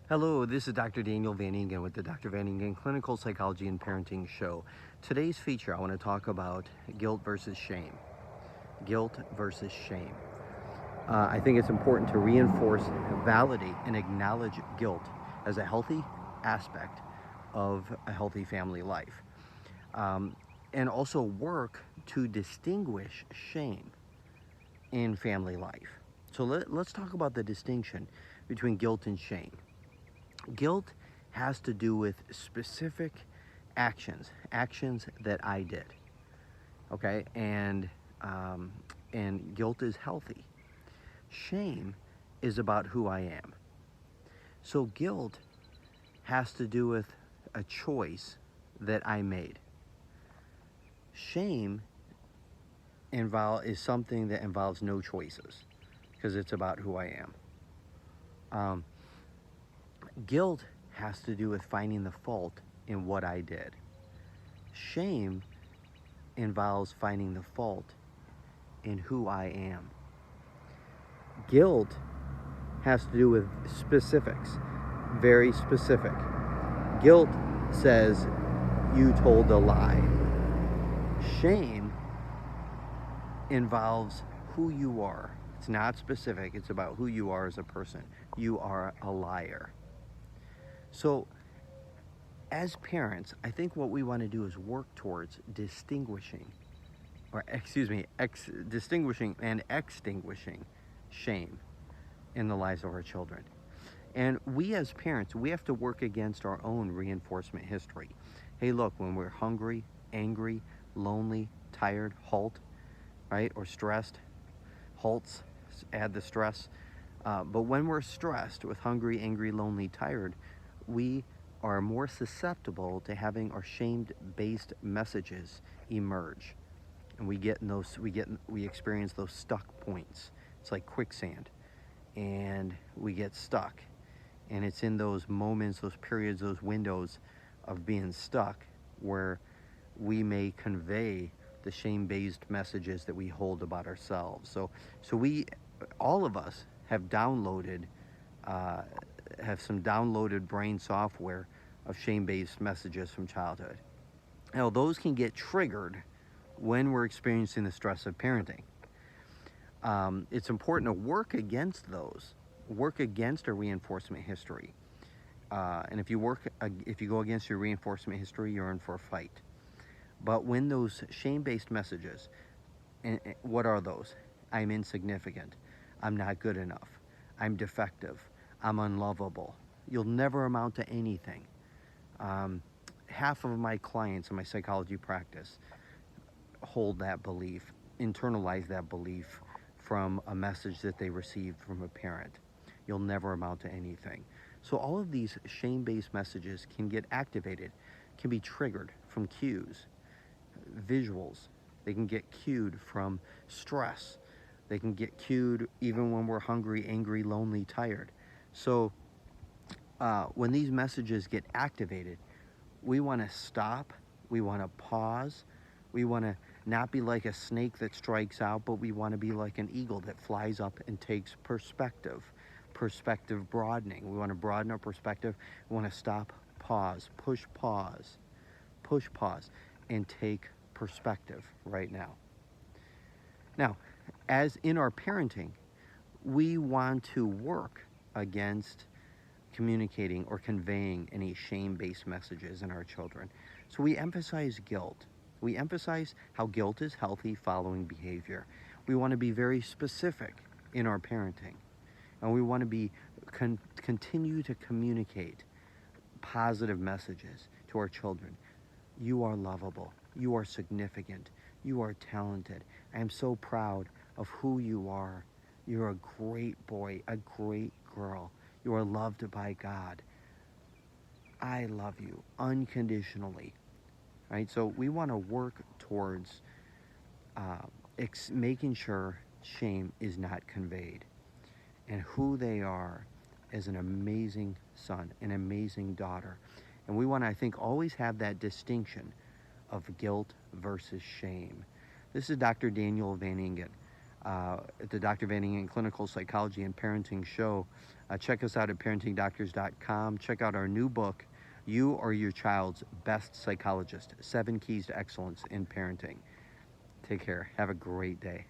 Hello, this is Dr. Daniel Van Ingen with the Dr. Van Ingen Clinical Psychology and Parenting Show. Today's feature, I want to talk about guilt versus shame. Guilt versus shame. I think it's important to reinforce, validate, and acknowledge guilt as a healthy aspect of a healthy family life. And also work to distinguish shame in family life. So let's talk about the distinction between guilt and shame. Guilt has to do with specific actions that I did. Okay, and guilt is healthy. Shame is about who I am. So guilt has to do with a choice that I made. Shame is something that involves no choices because it's about who I am. Guilt has to do with finding the fault in what I did. Shame involves finding the fault in who I am. Guilt has to do with specifics, very specific. Guilt says you told a lie. Shame involves who you are. It's not specific, it's about who you are as a person. You are a liar. So, as parents, I think what we want to do is work towards distinguishing and extinguishing shame in the lives of our children. And we as parents, we have to work against our own reinforcement history. Hey, look, when we're hungry, angry, lonely, tired, halt, right? Or stressed, halts, add the stress. But when we're stressed with hungry, angry, lonely, tired, we are more susceptible to having our shame-based messages emerge. And we experience those stuck points. It's like quicksand. And we get stuck. And it's in those moments, those periods, those windows of being stuck where we may convey the shame-based messages that we hold about ourselves. So all of us have some downloaded brain software of shame-based messages from childhood. Now, those can get triggered when we're experiencing the stress of parenting. It's important to work against those, work against a reinforcement history. And if you go against your reinforcement history, you're in for a fight. But when those shame-based messages, and what are those? I'm insignificant. I'm not good enough. I'm defective. I'm unlovable. You'll never amount to anything. Half of my clients in my psychology practice hold that belief, internalize that belief from a message that they received from a parent. You'll never amount to anything. So all of these shame-based messages can get activated, can be triggered from cues, visuals. They can get cued from stress. They can get cued even when we're hungry, angry, lonely, tired. So when these messages get activated, we want to stop, we want to pause, we want to not be like a snake that strikes out, but we want to be like an eagle that flies up and takes perspective broadening. We want to broaden our perspective. We want to stop, pause, push pause, and take perspective right now. Now, as in our parenting, we want to work against communicating or conveying any shame-based messages in our children. So we emphasize guilt. We emphasize how guilt is healthy following behavior. We want to be very specific in our parenting. And we want to continue to communicate positive messages to our children. You are lovable. You are significant. You are talented. I am so proud of who you are. You're a great boy, a great girl. You are loved by God. I love you unconditionally. Right? So we want to work towards making sure shame is not conveyed, and who they are as an amazing son, an amazing daughter. And we want to, I think, always have that distinction of guilt versus shame. This is Dr. Daniel Van Ingen. at the Dr. Van Ingen Clinical Psychology and Parenting Show. Check us out at parentingdoctors.com. Check out our new book, You Are Your Child's Best Psychologist, 7 Keys to Excellence in Parenting. Take care. Have a great day.